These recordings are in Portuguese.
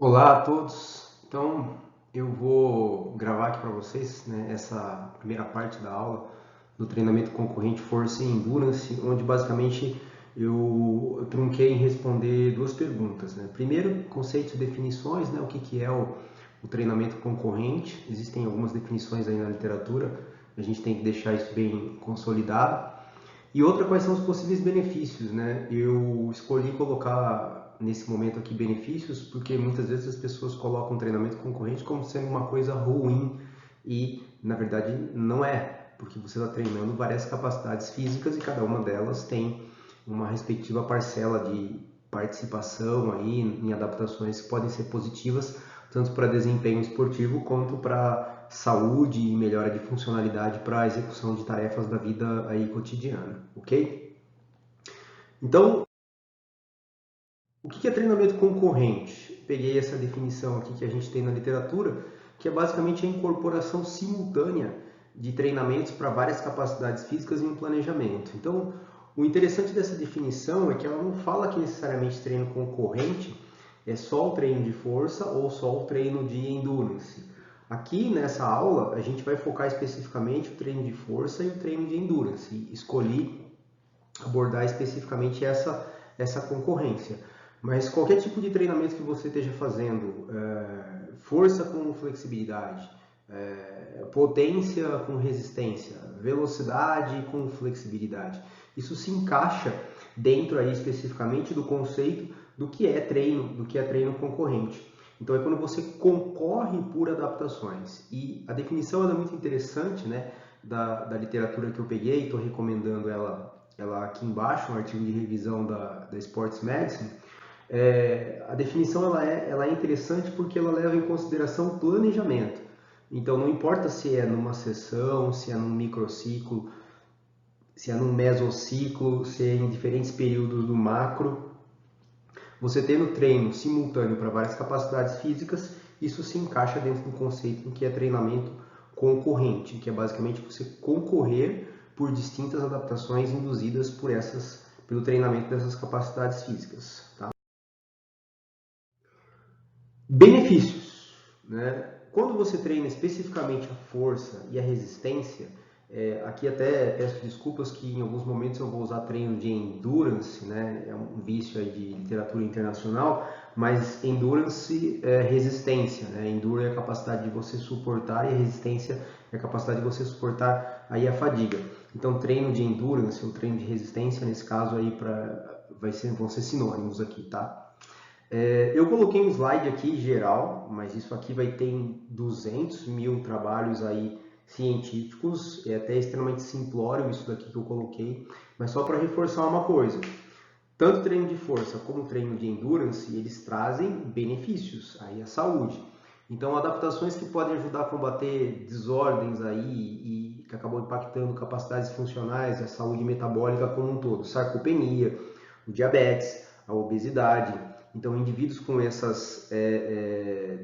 Olá a todos. Então, eu vou gravar aqui para vocês, né, essa primeira parte da aula do treinamento concorrente Força e Endurance, onde basicamente eu trunquei em responder duas perguntas, né? Primeiro, conceitos e definições, né? O que é o treinamento concorrente? Existem algumas definições aí na literatura, a gente tem que deixar isso bem consolidado. E outra, quais são os possíveis benefícios, né? Eu escolhi colocar nesse momento aqui benefícios porque muitas vezes as pessoas colocam o treinamento concorrente como sendo uma coisa ruim e, na verdade, não é, porque você está treinando várias capacidades físicas e cada uma delas tem uma respectiva parcela de participação aí em adaptações que podem ser positivas, tanto para desempenho esportivo quanto para saúde e melhora de funcionalidade para a execução de tarefas da vida aí cotidiana, ok? Então, o que é treinamento concorrente? Peguei essa definição aqui que a gente tem na literatura, que é basicamente a incorporação simultânea de treinamentos para várias capacidades físicas em um planejamento. Então, o interessante dessa definição é que ela não fala que necessariamente treino concorrente é só o treino de força ou só o treino de endurance. Aqui nessa aula a gente vai focar especificamente o treino de força e o treino de endurance. E escolhi abordar especificamente essa concorrência. Mas qualquer tipo de treinamento que você esteja fazendo, força com flexibilidade, potência com resistência, velocidade com flexibilidade, isso se encaixa dentro aí especificamente do conceito do que é treino concorrente. Então é quando você concorre por adaptações. E a definição é muito interessante, né, da literatura que eu peguei, estou recomendando ela aqui embaixo, um artigo de revisão da Sports Medicine. A definição ela é interessante porque ela leva em consideração o planejamento. Então não importa se é numa sessão, se é num microciclo, se é num mesociclo, se é em diferentes períodos do macro, você tendo treino simultâneo para várias capacidades físicas, isso se encaixa dentro do conceito em que é treinamento concorrente, que é basicamente você concorrer por distintas adaptações induzidas pelo treinamento dessas capacidades físicas. Tá? Benefícios, né? Quando você treina especificamente a força e a resistência, aqui até peço desculpas que em alguns momentos eu vou usar treino de endurance, né? É um vício aí de literatura internacional, mas endurance é resistência, né? Enduro é a capacidade de você suportar e a resistência é a capacidade de você suportar aí a fadiga. Então treino de endurance ou treino de resistência nesse caso aí vão ser sinônimos aqui, tá? Eu coloquei um slide aqui geral, mas isso aqui vai ter 200 mil trabalhos aí científicos, é até extremamente simplório isso daqui que eu coloquei, mas só para reforçar uma coisa, tanto treino de força como treino de endurance, eles trazem benefícios aí à saúde. Então, adaptações que podem ajudar a combater desordens aí e que acabam impactando capacidades funcionais, a saúde metabólica como um todo, sarcopenia, o diabetes, a obesidade. Então, indivíduos com essas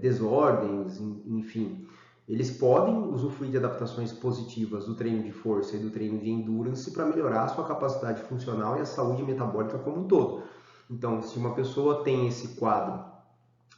desordens, enfim, eles podem usufruir de adaptações positivas do treino de força e do treino de endurance para melhorar a sua capacidade funcional e a saúde metabólica como um todo. Então, se uma pessoa tem esse quadro,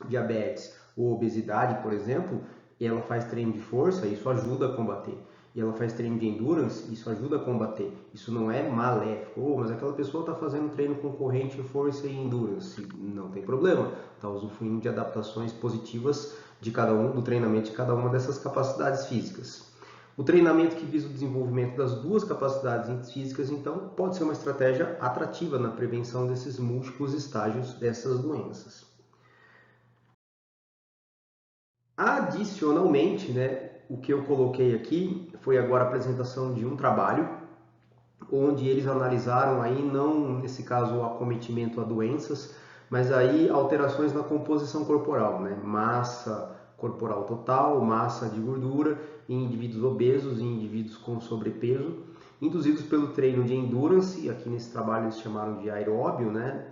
diabetes ou obesidade, por exemplo, e ela faz treino de força, isso ajuda a combater. E ela faz treino de endurance, isso ajuda a combater. Isso não é maléfico. Mas aquela pessoa está fazendo treino concorrente em força e endurance. Não tem problema. Está usufruindo de adaptações positivas de cada um, do treinamento de cada uma dessas capacidades físicas. O treinamento que visa o desenvolvimento das duas capacidades físicas, então, pode ser uma estratégia atrativa na prevenção desses múltiplos estágios dessas doenças. Adicionalmente, né, o que eu coloquei aqui foi agora a apresentação de um trabalho onde eles analisaram aí não nesse caso o acometimento a doenças, mas aí alterações na composição corporal, né? Massa corporal total, massa de gordura em indivíduos obesos e indivíduos com sobrepeso, induzidos pelo treino de endurance, aqui nesse trabalho eles chamaram de aeróbio, né?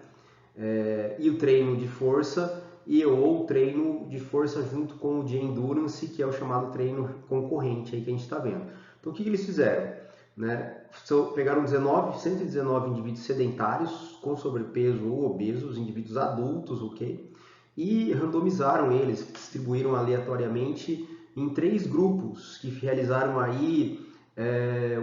E o treino de força ou treino de força junto com o de endurance, que é o chamado treino concorrente aí que a gente está vendo. Então o que eles fizeram? Né? Pegaram 119 indivíduos sedentários com sobrepeso ou obesos, indivíduos adultos, ok? e randomizaram eles, distribuíram aleatoriamente em 3 grupos que realizaram aí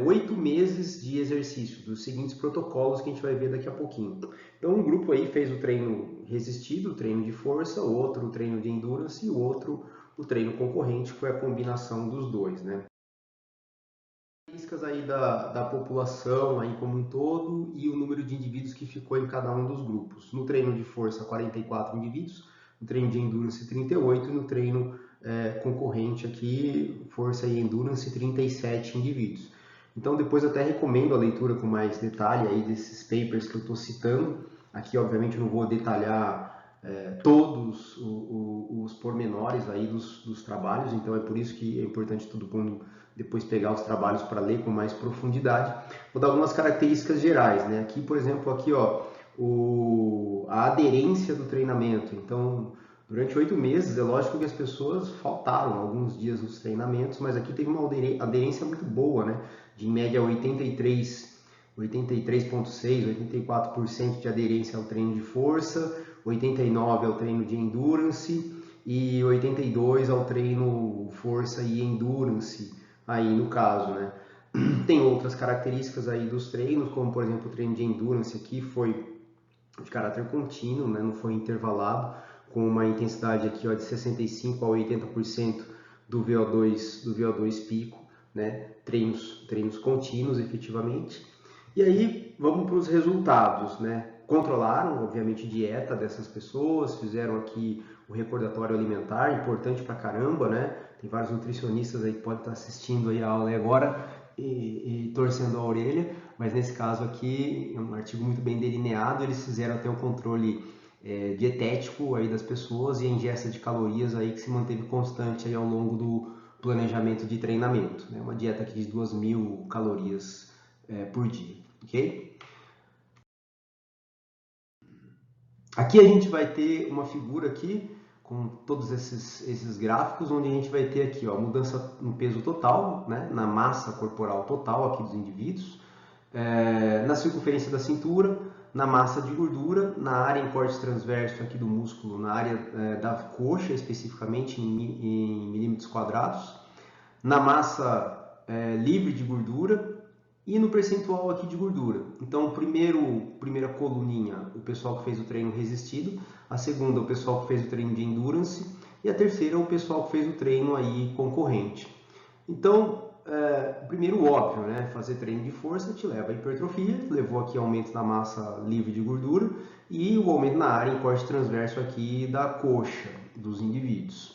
8 meses de exercício, dos seguintes protocolos que a gente vai ver daqui a pouquinho. Então um grupo aí fez o treino resistido, o treino de força, o outro o treino de endurance e o outro o treino concorrente, que foi a combinação dos dois, né? Características aí da população aí como um todo e o número de indivíduos que ficou em cada um dos grupos. No treino de força, 44 indivíduos, no treino de endurance, 38 e no treino concorrente aqui, força e endurance, 37 indivíduos. Então depois eu até recomendo a leitura com mais detalhe aí desses papers que eu estou citando. Aqui obviamente eu não vou detalhar todos os pormenores aí dos trabalhos, então é por isso que é importante todo mundo depois pegar os trabalhos para ler com mais profundidade. Vou dar algumas características gerais, né? Aqui, por exemplo, aqui, ó, a aderência do treinamento. Então, durante 8 meses, é lógico que as pessoas faltaram alguns dias nos treinamentos, mas aqui teve uma aderência muito boa, né? De em média 83,6%, 84% de aderência ao treino de força, 89% ao treino de endurance e 82% ao treino força e endurance, aí no caso, né? Tem outras características aí dos treinos, como por exemplo o treino de endurance aqui foi de caráter contínuo, né? Não foi intervalado, com uma intensidade aqui ó, de 65% a 80% do VO2 pico, né? Treinos contínuos efetivamente. E aí vamos para os resultados, né? Controlaram, obviamente, a dieta dessas pessoas, fizeram aqui o recordatório alimentar, importante pra caramba, né? Tem vários nutricionistas aí que podem estar assistindo aí a aula agora e torcendo a orelha, mas nesse caso aqui é um artigo muito bem delineado, eles fizeram até um controle dietético aí das pessoas e a ingesta de calorias aí que se manteve constante aí ao longo do planejamento de treinamento, né? Uma dieta aqui de 2.000 calorias por dia, ok? Aqui a gente vai ter uma figura aqui com todos esses gráficos, onde a gente vai ter aqui ó, mudança no peso total, né, na massa corporal total aqui dos indivíduos, na circunferência da cintura, na massa de gordura, na área em corte transverso aqui do músculo, na área da coxa especificamente em milímetros quadrados, na massa livre de gordura e no percentual aqui de gordura. Então, primeira coluninha, o pessoal que fez o treino resistido, a segunda, o pessoal que fez o treino de endurance e a terceira, o pessoal que fez o treino aí concorrente. Então, primeiro óbvio, né? Fazer treino de força te leva à hipertrofia, levou aqui aumento da massa livre de gordura e o aumento na área em corte transverso aqui da coxa dos indivíduos.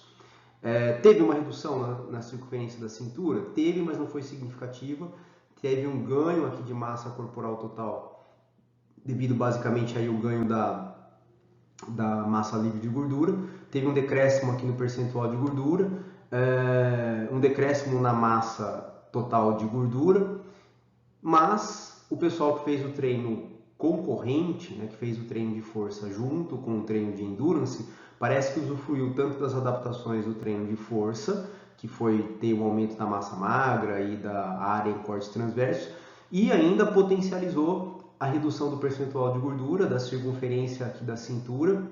Teve uma redução na circunferência da cintura? Teve, mas não foi significativa. Teve um ganho aqui de massa corporal total, devido basicamente aí ao ganho da massa livre de gordura. Teve um decréscimo aqui no percentual de gordura, um decréscimo na massa total de gordura, mas o pessoal que fez o treino concorrente, né, que fez o treino de força junto com o treino de endurance, parece que usufruiu tanto das adaptações do treino de força, que foi ter um aumento da massa magra e da área em corte transverso, e ainda potencializou a redução do percentual de gordura, da circunferência aqui da cintura,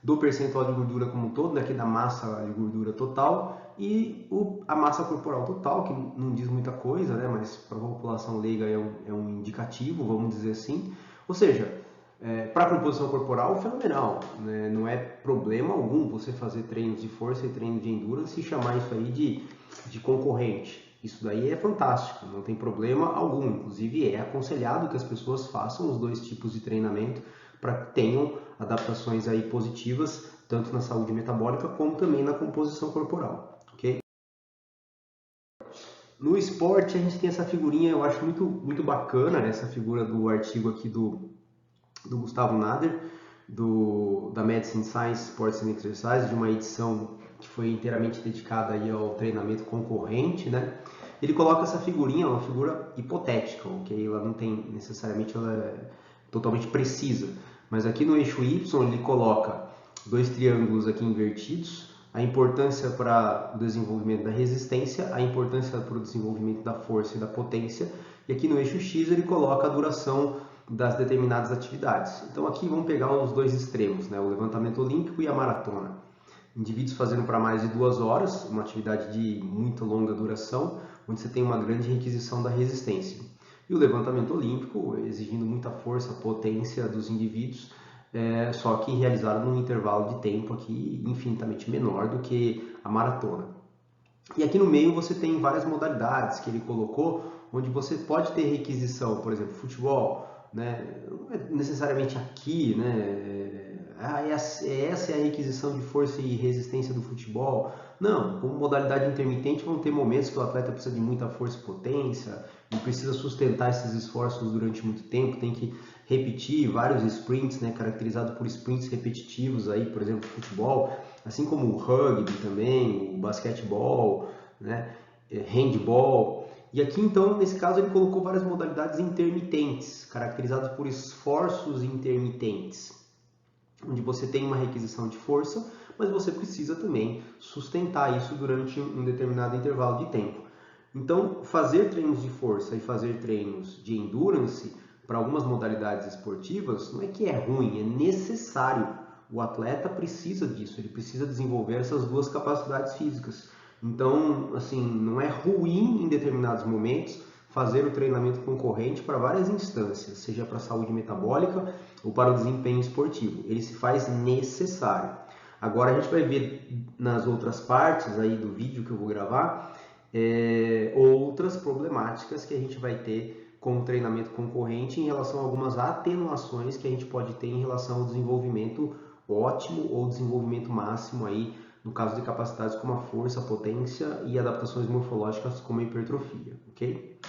do percentual de gordura como um todo, né, aqui da massa de gordura total, e a massa corporal total, que não diz muita coisa, né, mas para a população leiga é um indicativo, vamos dizer assim. Ou seja, para a composição corporal, fenomenal, né? Não é problema algum você fazer treinos de força e treinos de endurance e chamar isso aí de concorrente. Isso daí é fantástico, não tem problema algum. Inclusive é aconselhado que as pessoas façam os dois tipos de treinamento para que tenham adaptações aí positivas, tanto na saúde metabólica como também na composição corporal, ok? No esporte a gente tem essa figurinha, eu acho muito bacana, essa figura do artigo aqui do Gustavo Nader, da Medicine Science, Sports and Exercise, de uma edição que foi inteiramente dedicada aí ao treinamento concorrente, né? Ele coloca essa figurinha, uma figura hipotética, ok? Ela não tem necessariamente, ela é totalmente precisa, mas aqui no eixo Y ele coloca dois triângulos aqui invertidos, a importância para o desenvolvimento da resistência, a importância para o desenvolvimento da força e da potência, e aqui no eixo X ele coloca a duração das determinadas atividades. Então aqui vamos pegar os dois extremos, né? O levantamento olímpico e a maratona. Indivíduos fazendo para mais de 2 horas, uma atividade de muita longa duração, onde você tem uma grande requisição da resistência. E o levantamento olímpico, exigindo muita força, potência dos indivíduos, só que realizado num intervalo de tempo aqui infinitamente menor do que a maratona. E aqui no meio você tem várias modalidades que ele colocou, onde você pode ter requisição, por exemplo, futebol, né? Não é necessariamente aqui, né? Essa é a requisição de força e resistência do futebol. Não, como modalidade intermitente vão ter momentos que o atleta precisa de muita força e potência e precisa sustentar esses esforços durante muito tempo, tem que repetir vários sprints, né, caracterizado por sprints repetitivos aí, por exemplo, futebol, assim como o rugby também, o basquetebol, né, handball. E aqui então, nesse caso, ele colocou várias modalidades intermitentes, caracterizadas por esforços intermitentes, onde você tem uma requisição de força, mas você precisa também sustentar isso durante um determinado intervalo de tempo. Então, fazer treinos de força e fazer treinos de endurance para algumas modalidades esportivas não é que é ruim, é necessário. O atleta precisa disso, ele precisa desenvolver essas duas capacidades físicas. Então, assim, não é ruim em determinados momentos fazer o treinamento concorrente para várias instâncias, seja para a saúde metabólica ou para o desempenho esportivo. Ele se faz necessário. Agora a gente vai ver nas outras partes aí do vídeo que eu vou gravar outras problemáticas que a gente vai ter com o treinamento concorrente em relação a algumas atenuações que a gente pode ter em relação ao desenvolvimento ótimo ou desenvolvimento máximo aí, no caso de capacidades como a força, a potência e adaptações morfológicas como a hipertrofia, ok?